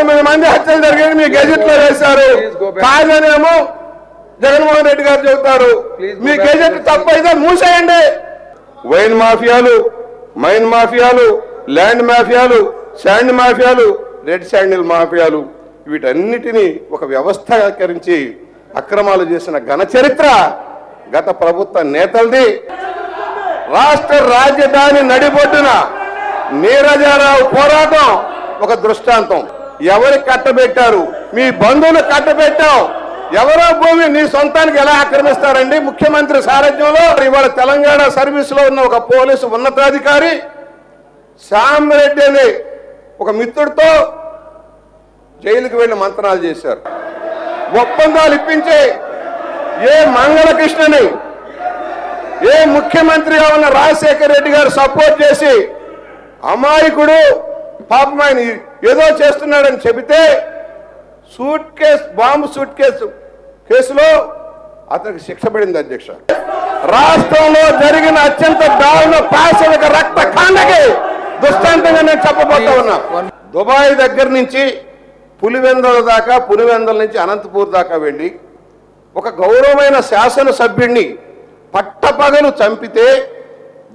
19 మంది హత్యలు జరిగాయని మీ గెజెట్ లో వేశారు. కాదనేమో జగన్మోహన్ రెడ్డి గారు చెబుతారు. మీ గెజెట్ తప్పైతే మూసేయండి. వైన్ మాఫియాలు, మైన్ మాఫియాలు, ల్యాండ్ మాఫియాలు, శాండ్ మాఫియాలు, రెడ్ శాండిల్ మాఫియాలు, వీటన్నిటినీ ఒక వ్యవస్థీకరించి అక్రమాలు చేసిన ఘన చరిత్ర గత ప్రభుత్వ నేతలది. రాష్ట్ర రాజధాని నడిబొడ్డున నీరజారావు పోరాటం ఒక దృష్టాంతం. ఎవరు కట్టబెట్టారు? మీ బంధువులు కట్టబెట్టాం. ఎవరో భూమి నీ సొంతానికి ఎలా ఆక్రమిస్తారండి? ముఖ్యమంత్రి సారథ్యంలో ఇవాళ తెలంగాణ సర్వీసులో ఉన్న ఒక పోలీసు ఉన్నతాధికారి శ్యామ్ రెడ్డి అనే ఒక మిత్రుడితో జైలుకి వెళ్లి మంత్రాలు చేశారు. ఒప్పందాలు ఇప్పించి ఏ మంగళకృష్ణని, ఏ ముఖ్యమంత్రిగా ఉన్న రాజశేఖర రెడ్డి గారు సపోర్ట్ చేసి అమాయకుడు పాపం ఆయన ఏదో చేస్తున్నాడని చెబితే బాంబు సూట్ కేసులో అతనికి శిక్ష పడింది. అధ్యక్ష, రాష్ట్రంలో జరిగిన అత్యంత దారుణ పాశవిక రక్త కాండకి దృష్టాంతంగా నేను చెప్పబోతా ఉన్నా. దుబాయ్ దగ్గర నుంచి పులివెందుల దాకా, పులివెందుల నుంచి అనంతపూర్ దాకా వెళ్ళి ఒక గౌరవమైన శాసనసభ్యుడిని పట్టపగలు చంపితే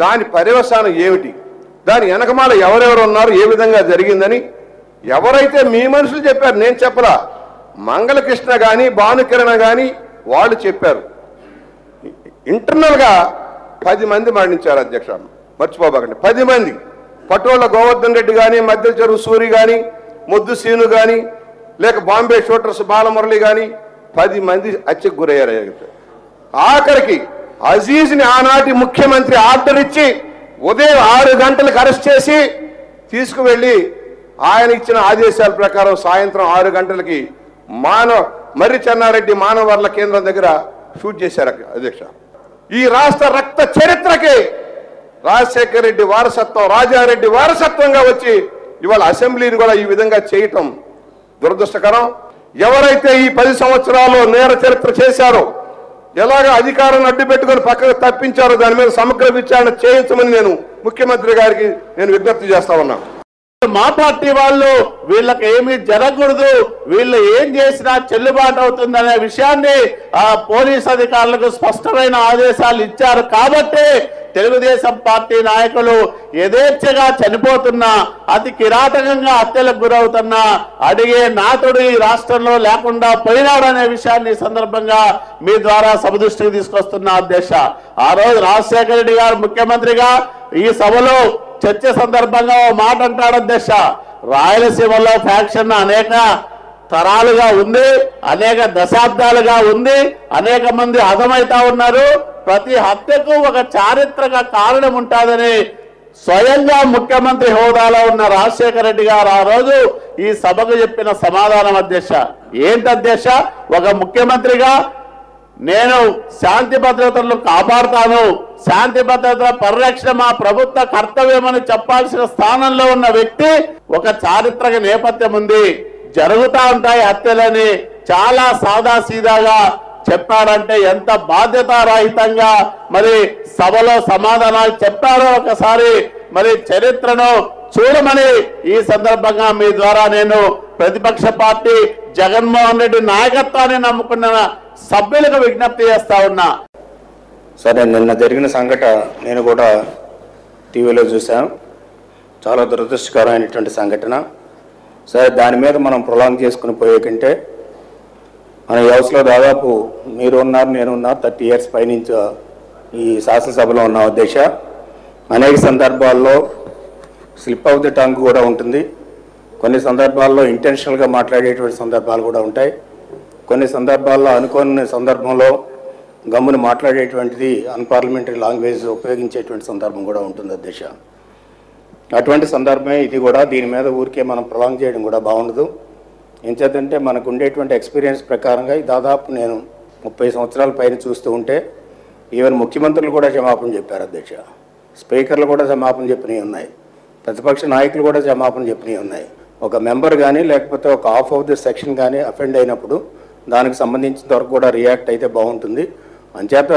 దాని పర్యవసానం ఏమిటి, దాని వెనకమాల ఎవరెవరు ఉన్నారు, ఏ విధంగా జరిగిందని ఎవరైతే మీ మనుషులు చెప్పారు, నేను చెప్పలా. మంగళకృష్ణ కానీ భానుకిరణ కానీ వాళ్ళు చెప్పారు. ఇంటర్నల్గా 10 మంది మరణించారు. అధ్యక్ష, మర్చిపోబాకండి, 10 మంది. పటోళ్ల గోవర్ధన్ రెడ్డి కానీ, మధ్య చెరువు సూరి కానీ, ముద్దు సీను కానీ, లేక బాంబే షూటర్స్ బాలమురళి కానీ 10 మంది హత్యకు గురయ్యారు. ఆఖరికి అజీజ్ని ఆనాటి ముఖ్యమంత్రి ఆర్డర్ ఇచ్చి ఉదయం 6 గంటలకు అరెస్ట్ చేసి తీసుకువెళ్ళి ఆయన ఇచ్చిన ఆదేశాల ప్రకారం సాయంత్రం 6 గంటలకి మర్రి చెన్నారెడ్డి మానవర్ల కేంద్రం దగ్గర షూట్ చేశారు. అధ్యక్ష, ఈ రాష్ట్ర రక్త చరిత్రకి రాజశేఖర రెడ్డి వారసత్వం, రాజారెడ్డి వారసత్వంగా వచ్చి ఇవాళ అసెంబ్లీని కూడా ఈ విధంగా చేయటం దురదృష్టకరం. ఎవరైతే ఈ 10 సంవత్సరాల్లో నేర చరిత్ర చేశారో, ఎలాగ అధికారాన్ని అడ్డు పెట్టుకుని పక్కకు తప్పించారో దాని మీద సమగ్ర విచారణ చేయించమని నేను ముఖ్యమంత్రి గారికి విజ్ఞప్తి చేస్తా ఉన్నా. మా పార్టీ వాళ్ళు వీళ్ళకి ఏమీ జరగకూడదు, వీళ్ళు ఏం చేసినా చెల్లుబాటు అవుతుందనే విషయాన్ని ఆ పోలీస్ అధికారులకు స్పష్టమైన ఆదేశాలు ఇచ్చారు. కాబట్టి తెలుగుదేశం పార్టీ నాయకులు యథేచ్ఛగా చనిపోతున్నా, అతి కిరాతకంగా హత్యలకు గురవుతున్నా అడిగే నాతుడు ఈ రాష్ట్రంలో లేకుండా పోయినాడనే విషయాన్ని సందర్భంగా మీ ద్వారా సభదృష్టికి తీసుకొస్తున్నా. అధ్యక్ష, ఆ రోజు రాజశేఖర రెడ్డి గారు ముఖ్యమంత్రిగా ఈ సభలో చర్చ సందర్భంగా ఓ మాట అంటాడు. అధ్యక్ష, రాయలసీమలో ఫ్యాక్షన్ అనేక తరాలుగా ఉంది, అనేక దశాబ్దాలుగా ఉంది, అనేక మంది హతమైతా ఉన్నారు, ప్రతి హత్యకు ఒక చారిత్రక కారణం ఉంటుందని స్వయంగా ముఖ్యమంత్రి హోదాలో ఉన్న రాజశేఖర రెడ్డి గారు ఆ రోజు ఈ సభకు చెప్పిన సమాధానం. అధ్యక్ష, ఏంటి అధ్యక్ష, ఒక ముఖ్యమంత్రిగా నేను శాంతి భద్రతలను కాపాడుతాను, శాంతి భద్రతల పరిరక్షణ మా ప్రభుత్వ కర్తవ్యమని చెప్పాల్సిన స్థానంలో ఉన్న వ్యక్తి ఒక చారిత్రక నేపథ్యం ఉంది, జరుగుతూ ఉంటాయి హత్యలని చాలా సాదాసీదాగా చెప్పాడంటే ఎంత బాధ్యతారహితంగా మరి సభలో సమాధానాలు చెప్పారో ఒకసారి మరి చరిత్రను చూడమని ఈ సందర్భంగా మీ ద్వారా నేను ప్రతిపక్ష పార్టీ జగన్మోహన్ రెడ్డి నాయకత్వాన్ని నమ్ముకున్న సభ్యులకు విజ్ఞప్తి చేస్తా ఉన్నా. సరే, నిన్న జరిగిన సంఘటన నేను కూడా టీవీలో చూసాను, చాలా దురదృష్టకరమైనటువంటి సంఘటన. సరే, దాని మీద మనం ప్రొలాంగ్ చేసుకుని పోయే కంటే మన హౌస్లో దాదాపు మీరు ఉన్నారు, నేను ఉన్నా 30 years పైనుంచి ఈ శాసనసభలో ఉన్న అధ్యక్ష. అనేక సందర్భాల్లో స్లిప్ ఆఫ్ ది టంగ్ కూడా ఉంటుంది, కొన్ని సందర్భాల్లో ఇంటెన్షనల్గా మాట్లాడేటువంటి సందర్భాలు కూడా ఉంటాయి, కొన్ని సందర్భాల్లో అనుకోని సందర్భంలో గమ్మును మాట్లాడేటువంటిది అన్పార్లమెంటరీ లాంగ్వేజ్ ఉపయోగించేటువంటి సందర్భం కూడా ఉంటుంది అధ్యక్ష. అటువంటి సందర్భమే ఇది కూడా. దీని మీద ఊరికే మనం ప్రొలాంగ్ చేయడం కూడా బాగుండదు. ఏం చేద్దంటే మనకు ఉండేటువంటి ఎక్స్పీరియన్స్ ప్రకారంగా దాదాపు నేను 30 సంవత్సరాల పైన చూస్తూ ఉంటే ఈవెన్ ముఖ్యమంత్రులు కూడా క్షమాపణ చెప్పారు అధ్యక్ష, స్పీకర్లు కూడా క్షమాపణ చెప్పినవి ఉన్నాయి, ప్రతిపక్ష నాయకులు కూడా క్షమాపణ చెప్పినవి ఉన్నాయి. ఒక మెంబర్ కానీ లేకపోతే ఒక హాఫ్ ఆఫ్ ది సెక్షన్ కానీ అఫెండ్ అయినప్పుడు దానికి సంబంధించిన వరకు కూడా రియాక్ట్ అయితే బాగుంటుంది. అంచేత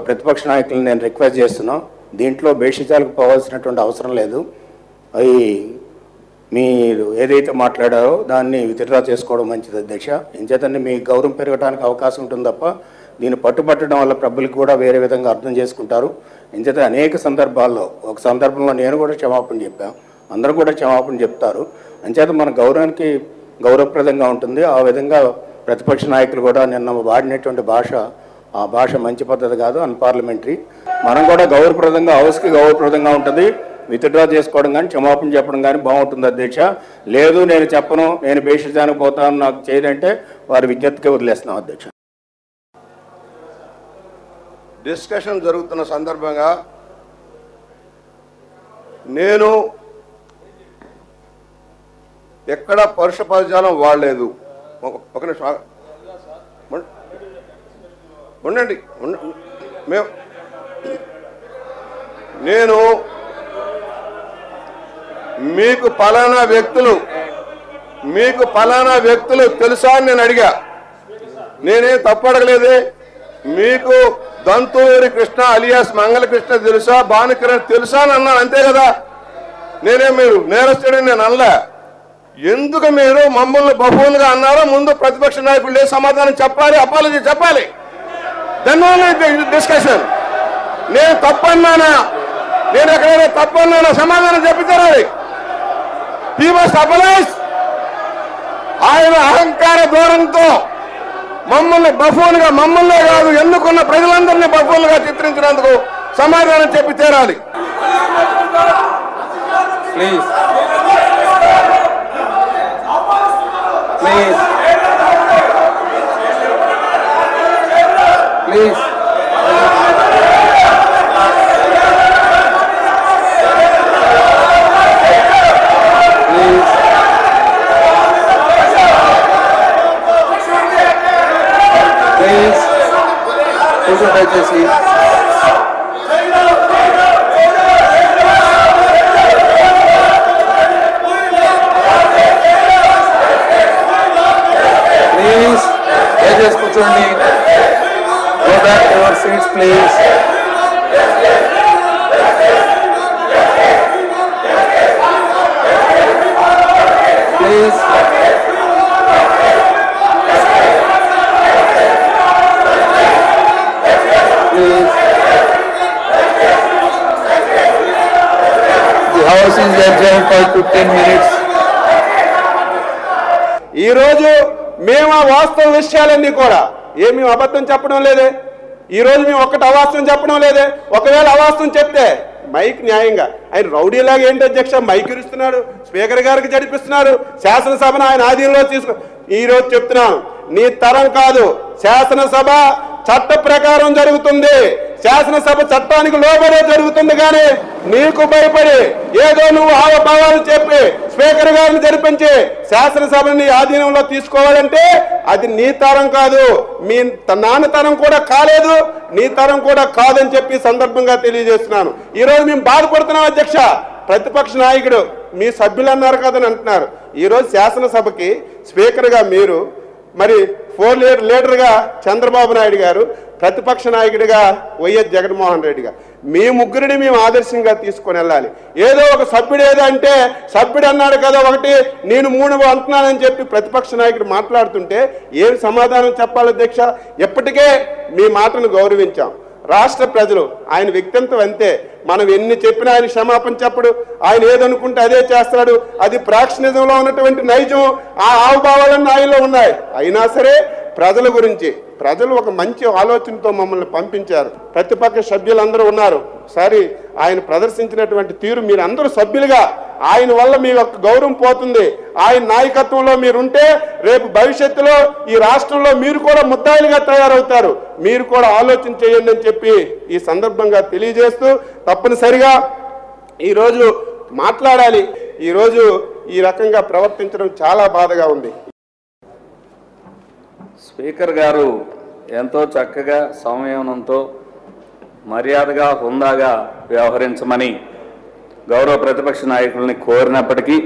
ప్రతిపక్ష నాయకులను నేను రిక్వెస్ట్ చేస్తున్నాను, దీంట్లో బేషిజాలకు పోవాల్సినటువంటి అవసరం లేదు. అవి మీరు ఏదైతే మాట్లాడారో దాన్ని విత్డ్రా చేసుకోవడం మంచిది అధ్యక్ష. ఇంచేతంటే మీ గౌరవం పెరగడానికి అవకాశం ఉంటుంది తప్ప దీన్ని పట్టుబట్టడం వల్ల ప్రభులకు కూడా వేరే విధంగా అర్థం చేసుకుంటారు. ఇంచేత అనేక సందర్భాల్లో ఒక సందర్భంలో నేను కూడా క్షమాపణ చెప్పాను, అందరూ కూడా క్షమాపణ చెప్తారు. అంచేత మన గౌరవానికి గౌరవప్రదంగా ఉంటుంది. ఆ విధంగా ప్రతిపక్ష నాయకులు కూడా నిన్న వాడినటువంటి భాష, ఆ భాష మంచి పద్ధతి కాదు, అన్పార్లమెంటరీ. మనం కూడా గౌరవప్రదంగా, హౌస్కి గౌరవప్రదంగా ఉంటుంది. విత్డ్రా చేసుకోవడం కానీ క్షమాపణ చెప్పడం కానీ బాగుంటుంది అధ్యక్ష. లేదు నేను చెప్పను, నేను భేషజానికి పోతాను, నాకు చేయదంటే వారి విజ్ఞప్తికే వదిలేస్తున్నాం అధ్యక్ష. డిస్కషన్ జరుగుతున్న సందర్భంగా నేను ఎక్కడ పరుష పదజాలం వాడలేదు. ఒక నిమిషం ఉండండి. నేను మీకు పలానా వ్యక్తులు తెలుసా అని నేను అడిగా. నేనేం తప్పు అడగలేదే. మీకు దంతూరి కృష్ణ అలియాస్ మంగళకృష్ణ తెలుసా, భానుకిరణ్ తెలుసా అని అన్నాను, అంతే కదా. మీరు నేరస్తుడని నేను అనలే. ఎందుకు మీరు మమ్మల్ని బహువులుగా అన్నారో ముందు ప్రతిపక్ష నాయకులు సమాధానం చెప్పాలి, అపాలజీ చెప్పాలి. డిస్కషన్. నేను తప్పన్నానా, నేను ఎక్కడైనా తప్పన్నానా సమాధానం చెప్పితేరాలి. He must అపలైజ్. ఆయన అహంకార ధోరణితో మమ్మల్ని బఫూన్గా, మమ్మల్నే కాదు ఎన్నుకున్న ప్రజలందరినీ బఫూన్గా చిత్రించినందుకు సమాధానం చెప్పి తీరాలి. ప్లీజ్ ప్లీజ్ ప్లీజ్ దయచేసి ప్లీజ్ దయచేసి కూర్చోండి. Go back to your seats please. Please House is adjourned for 15 minutes. ఈ రోజు మేము ఆ వాస్తవ విషయాలన్నీ కూడా ఏమి అబద్ధం చెప్పడం లేదే. ఈ రోజు మేము ఒక్కటి అవాస్తవం చెప్పడం లేదే. ఒకవేళ అవాస్తవం చెప్తే మైక్ న్యాయంగా ఆయన రౌడీలాగా ఏంటి అధ్యక్ష మైక్ ఇస్తున్నాడు, స్పీకర్ గారికి జరిపిస్తున్నారు, శాసనసభను ఆయన ఆధీనంలో తీసుకు. ఈ రోజు చెప్తున్నాను, నీ తరం కాదు, శాసనసభ చట్ట ప్రకారం జరుగుతుంది, శాసనసభ చట్టానికి లోబడే జరుగుతుంది. కానీ నీకు భయపడి ఏదో నువ్వు హావభావాలు చెప్పి స్పీకర్ గారిని జరిపించి శాసనసభని ఆధీనంలో తీసుకోవాలంటే అది నీ తరం కాదు, మీ నాన్న తరం కూడా కాలేదు, నీ తరం కూడా కాదని చెప్పి సందర్భంగా తెలియజేస్తున్నాను. ఈరోజు మేము బాధపడుతున్నాం అధ్యక్ష. ప్రతిపక్ష నాయకుడు మీ సభ్యులు అన్నారు కదని అంటున్నారు. ఈరోజు శాసనసభకి స్పీకర్గా మీరు, మరి లీడర్గా చంద్రబాబు నాయుడు గారు, ప్రతిపక్ష నాయకుడిగా వైఎస్ జగన్మోహన్ రెడ్డి గారు, మీ ముగ్గురిని మేము ఆదర్శంగా తీసుకొని వెళ్ళాలి. ఏదో ఒక సభ్యుడు ఏదో అంటే సభ్యుడు అన్నాడు కదా ఒకటి, నేను 3 అంటున్నానని చెప్పి ప్రతిపక్ష నాయకుడు మాట్లాడుతుంటే ఏం సమాధానం చెప్పాలి అధ్యక్ష? ఎప్పటికే మీ మాటను గౌరవించాం. రాష్ట్ర ప్రజలు ఆయన వ్యక్తిత్వం అంతే. మనం ఎన్ని చెప్పినా ఆయన క్షమాపణ చెప్పడు, ఆయన ఏదనుకుంటే అదే చేస్తాడు. అది ప్రాక్షణిజంలో ఉన్నటువంటి నైజం, ఆ హావభావాలన్నీ ఆయనలో ఉన్నాయి. అయినా సరే ప్రజల గురించి, ప్రజలు ఒక మంచి ఆలోచనతో మమ్మల్ని పంపించారు. ప్రతిపక్ష సభ్యులందరూ ఉన్నారు. సరే ఆయన ప్రదర్శించినటువంటి తీరు, మీరు అందరూ సభ్యులుగా ఆయన వల్ల మీ యొక్క గౌరవం పోతుంది. ఆయన నాయకత్వంలో మీరుంటే రేపు భవిష్యత్తులో ఈ రాష్ట్రంలో మీరు కూడా ముద్దాయిలుగా తయారవుతారు. మీరు కూడా ఆలోచన చేయండి అని చెప్పి ఈ సందర్భంగా తెలియజేస్తూ, తప్పనిసరిగా ఈరోజు మాట్లాడాలి. ఈరోజు ఈ రకంగా ప్రవర్తించడం చాలా బాధగా ఉంది. స్పీకర్ గారు ఎంతో చక్కగా సంయమనంతో మర్యాదగా హుందాగా వ్యవహరించమని గౌరవ ప్రతిపక్ష నాయకుల్ని కోరినప్పటికీ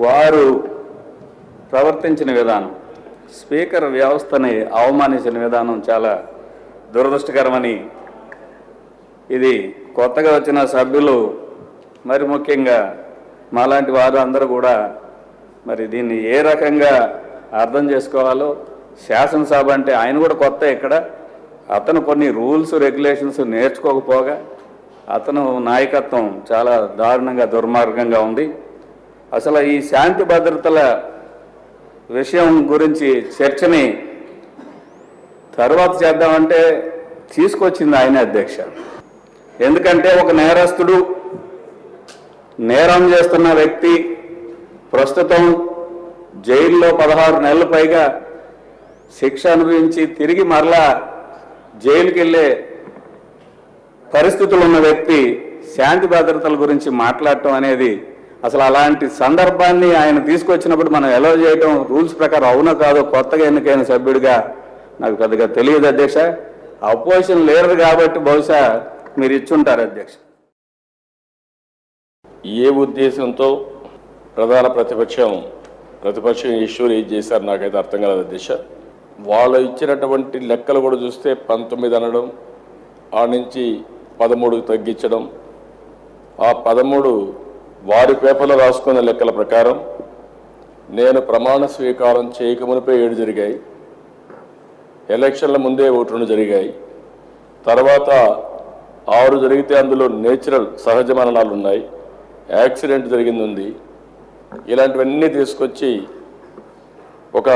వారు ప్రవర్తించిన విధానం, స్పీకర్ వ్యవస్థని అవమానించిన విధానం చాలా దురదృష్టకరమని, ఇది కొత్తగా వచ్చిన సభ్యులు మరి ముఖ్యంగా మాలాంటి వారు అందరూ కూడా మరి దీన్ని ఏ రకంగా అర్థం చేసుకోవాలో, శాసనసభ అంటే ఆయన కూడా కొత్త ఇక్కడ, అతను కొన్ని రూల్స్ రెగ్యులేషన్స్ నేర్చుకోకపోగా అతను నాయకత్వం చాలా దారుణంగా దుర్మార్గంగా ఉంది. అసలు ఈ శాంతి భద్రతల విషయం గురించి చర్చని తర్వాత చేద్దామంటే తీసుకొచ్చింది ఆయన అధ్యక్ష. ఎందుకంటే ఒక నేరస్తుడు, నేరం చేస్తున్న వ్యక్తి ప్రస్తుతం జైల్లో 16 నెలల పైగా శిక్ష అనుభవించి తిరిగి మరలా జైలుకి వెళ్ళే పరిస్థితులు ఉన్న వ్యక్తి శాంతి భద్రతల గురించి మాట్లాడటం అనేది, అసలు అలాంటి సందర్భాన్ని ఆయన తీసుకొచ్చినప్పుడు మనం ఎలా చేయటం రూల్స్ ప్రకారం అవునో కాదో కొత్తగా ఎన్నికైన సభ్యుడిగా నాకు పెద్దగా తెలియదు అధ్యక్ష. అపోజిషన్ లీడర్ కాబట్టి బహుశా మీరు ఇచ్చుంటారు అధ్యక్ష. ఏ ఉద్దేశంతో ప్రతిపక్షం ఇష్యూ రేజ్ చేశారు నాకైతే అర్థం కాలేదు అధ్యక్ష. వాళ్ళు ఇచ్చినటువంటి లెక్కలు కూడా చూస్తే 19 అనడం, ఆ నుంచి 13కు తగ్గించడం, ఆ 13 వారి పేపర్లో రాసుకున్న లెక్కల ప్రకారం నేను ప్రమాణ స్వీకారం చేయకమునిపై 7 జరిగాయి, ఎలక్షన్ల ముందే 1 జరిగాయి, తర్వాత 6 జరిగితే అందులో నేచురల్ సహజ మరణాలు ఉన్నాయి, యాక్సిడెంట్ జరిగింది ఉంది. ఇలాంటివన్నీ తీసుకొచ్చి ఒక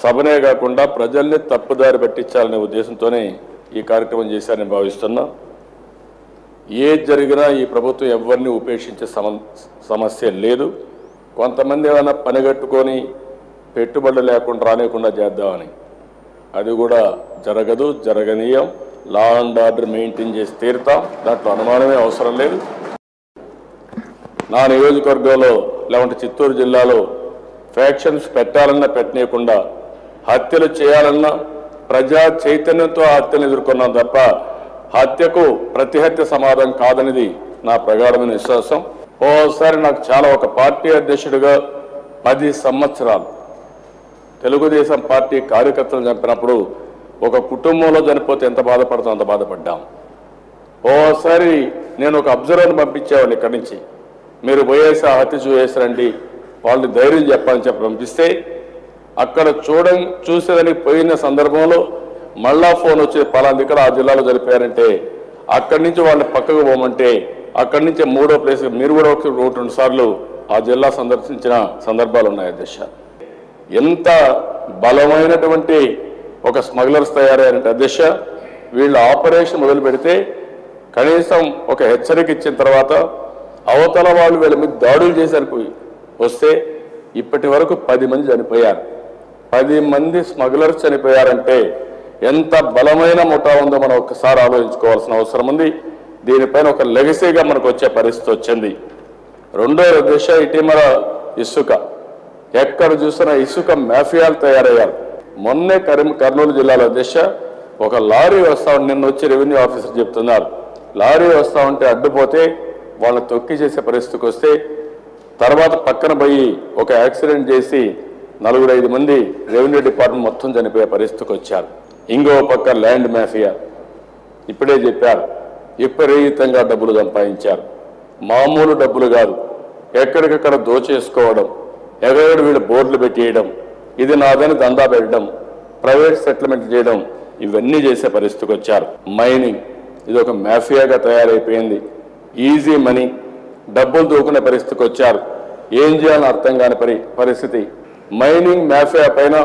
సభనే కాకుండా ప్రజల్ని తప్పుదారి పట్టించాలనే ఉద్దేశంతోనే ఈ కార్యక్రమం చేశారని భావిస్తున్నా. ఏది జరిగినా ఈ ప్రభుత్వం ఎవరిని ఉపేక్షించే సమస్య లేదు. కొంతమంది ఏమైనా పనిగట్టుకొని పెట్టుబడులు లేకుండా రానియకుండా చేద్దామని, అది కూడా జరగదు, జరగనీయం. లా అండ్ ఆర్డర్ మెయింటైన్ చేసి తీరుతాం, దాంట్లో అనుమానమే అవసరం లేదు. నా నియోజకవర్గంలో లేకుంటే చిత్తూరు జిల్లాలో ఫ్యాక్షన్స్ పెట్టాలన్నా పెట్టనీయకుండా, హత్యలు చేయాలన్నా ప్రజా చైతన్యంతో హత్యను ఎదుర్కొన్నాం తప్ప హత్యకు ప్రతిహత్య సమాధానం కాదనేది నా ప్రగాఢమైన విశ్వాసం. ఓసారి నాకు చాలా ఒక పార్టీ అధ్యక్షుడిగా 10 సంవత్సరాలు తెలుగుదేశం పార్టీ కార్యకర్తలు చంపినప్పుడు ఒక కుటుంబంలో చనిపోతే ఎంత బాధపడతాం అంత బాధపడ్డాం. ఓసారి నేను ఒక అబ్జర్వర్ని పంపించేవాడిని ఇక్కడి నుంచి, మీరు పోయేసి ఆ హత్య చూసేసారండి, వాళ్ళని ధైర్యం చెప్పాలని చెప్పి పంపిస్తే అక్కడ చూసేదానికి పోయిన సందర్భంలో మళ్ళా ఫోన్ వచ్చి పలానా ఇక్కడ ఆ జిల్లాలో జరిపారంటే అక్కడి నుంచి వాళ్ళని పక్కకు పోమంటే అక్కడి నుంచి 3వ ప్లేస్ మీరు కూడా 1-2 సార్లు ఆ జిల్లా సందర్శించిన సందర్భాలు ఉన్నాయి అధ్యక్ష. ఎంత బలమైనటువంటి ఒక స్మగ్లర్స్ తయారయ్యారంటే అధ్యక్ష, వీళ్ళు ఆపరేషన్ మొదలు పెడితే కనీసం ఒక హెచ్చరిక ఇచ్చిన తర్వాత అవతల వాళ్ళు వీళ్ళ మీద దాడులు చేశారు వస్తే ఇప్పటి వరకు 10 మంది చనిపోయారు. 10 మంది స్మగ్లర్స్ చనిపోయారంటే ఎంత బలమైన ముఠా ఉందో మనం ఒక్కసారి ఆలోచించుకోవాల్సిన అవసరం ఉంది. దీనిపైన ఒక లెగసీగా మనకు వచ్చే పరిస్థితి వచ్చింది. రెండో దశ ఇటీవల ఇసుక, ఎక్కడ చూసినా ఇసుక మాఫియాలు తయారయ్యారు. మొన్నే కర్నూలు జిల్లాలో దశ ఒక లారీ వస్తా ఉంటే, నిన్న వచ్చి రెవెన్యూ ఆఫీసర్ చెప్తున్నారు, లారీ వస్తా ఉంటే అడ్డుపోతే వాళ్ళని తొక్కి చేసే పరిస్థితికి వస్తే తర్వాత పక్కన పోయి ఒక యాక్సిడెంట్ చేసి 4-5 మంది రెవెన్యూ డిపార్ట్మెంట్ మొత్తం చనిపోయే పరిస్థితికి వచ్చారు. ఇంకో పక్క ల్యాండ్ మాఫియా, ఇప్పుడే చెప్పారు, విపరీతంగా డబ్బులు సంపాదించారు. మామూలు డబ్బులు కాదు, ఎక్కడికక్కడ దోచేసుకోవడం, ఎగరడు వీళ్ళు బోర్డులు పెట్టేయడం, ఇది నాదని దందా పెట్టడం, ప్రైవేట్ సెటిల్మెంట్ చేయడం, ఇవన్నీ చేసే పరిస్థితికి వచ్చారు. మైనింగ్ ఇది ఒక మాఫియాగా తయారైపోయింది. ఈజీ మనీ, డబ్బులు దూకునే పరిస్థితికి వచ్చారు. ఏం చేయాలని అర్థం కాని పరిస్థితి. మైనింగ్ మాఫియా పైన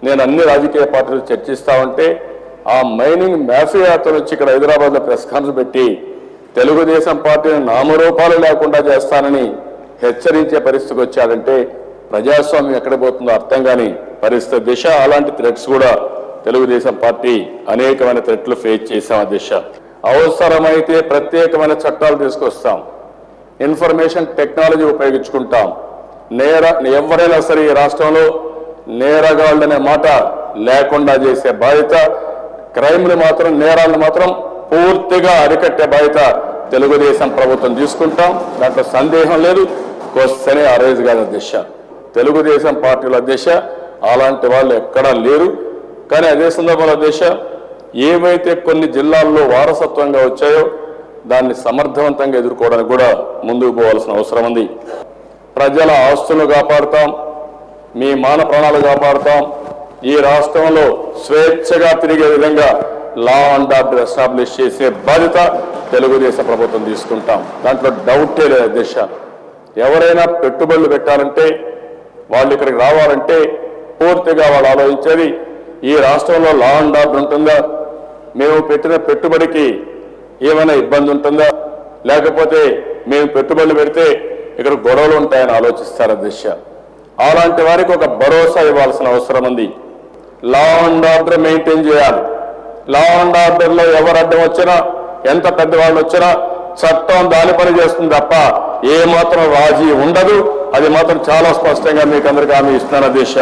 నేను అన్ని రాజకీయ పార్టీలు చర్చిస్తా ఉంటే ఆ మైనింగ్ మాఫియాతో వచ్చి ఇక్కడ హైదరాబాద్లో ప్రెస్ కాన్ఫరెన్స్ పెట్టి తెలుగుదేశం పార్టీని నామరూపాలు లేకుండా చేస్తానని హెచ్చరించే పరిస్థితికి వచ్చాడంటే ప్రజాస్వామ్యం ఎక్కడ పోతుందో అర్థం కాని పరిస్థితి దిశ. అలాంటి థ్రెట్స్ కూడా తెలుగుదేశం పార్టీ అనేకమైన థ్రెట్లు ఫేస్ చేశాం దిశ. అవసరమైతే ప్రత్యేకమైన చట్టాలు తీసుకొస్తాం, ఇన్ఫర్మేషన్ టెక్నాలజీ ఉపయోగించుకుంటాం. ఎవరైనా సరే ఈ రాష్ట్రంలో నేరగాళ్ళనే మాట లేకుండా చేసే బాధ్యత, క్రైమ్ని మాత్రం నేరాలను మాత్రం పూర్తిగా అరికట్టే బాధ్యత తెలుగుదేశం ప్రభుత్వం తీసుకుంటాం. దాంట్లో సందేహం లేదు. క్వశ్చనే అరైజ్ కాదు దిశ. తెలుగుదేశం పార్టీల దిశ అలాంటి వాళ్ళు ఎక్కడా లేరు. కానీ అదే సందర్భంలో దిశ ఏవైతే కొన్ని జిల్లాల్లో వారసత్వంగా వచ్చాయో దాన్ని సమర్థవంతంగా ఎదుర్కోవడానికి కూడా ముందుకు పోవాల్సిన అవసరం ఉంది. ప్రజల ఆస్తులను కాపాడుతాం, మీ మాన ప్రాణాలు కాపాడుతాం. ఈ రాష్ట్రంలో స్వేచ్ఛగా తిరిగే విధంగా లా అండ్ ఆర్డర్ ఎస్టాబ్లిష్ చేసే బాధ్యత తెలుగుదేశం ప్రభుత్వం తీసుకుంటాం. దాంట్లో డౌటే లేదు అధ్యక్ష. ఎవరైనా పెట్టుబడులు పెట్టాలంటే, వాళ్ళు ఇక్కడికి రావాలంటే పూర్తిగా వాళ్ళు ఆలోచించేది ఈ రాష్ట్రంలో లా అండ్ ఆర్డర్ ఉంటుందా, మేము పెట్టిన పెట్టుబడికి ఏమైనా ఇబ్బంది ఉంటుందా, లేకపోతే మేము పెట్టుబడులు పెడితే ఇక్కడ గొడవలు ఉంటాయని ఆలోచిస్తారు అధ్యక్ష. అలాంటి వారికి ఒక భరోసా ఇవ్వాల్సిన అవసరం ఉంది. లా అండ్ ఆర్డర్ మెయింటైన్ చేయాలి. లా అండ్ ఆర్డర్లో ఎవరు అడ్డం వచ్చినా, ఎంత పెద్దవాళ్ళు వచ్చినా చట్టం దాని పని చేస్తుంది తప్ప ఏ మాత్రం రాజీ ఉండదు. అది మాత్రం చాలా స్పష్టంగా మీకు అందరికీ హామీ ఇస్తున్నాను అధ్యక్ష.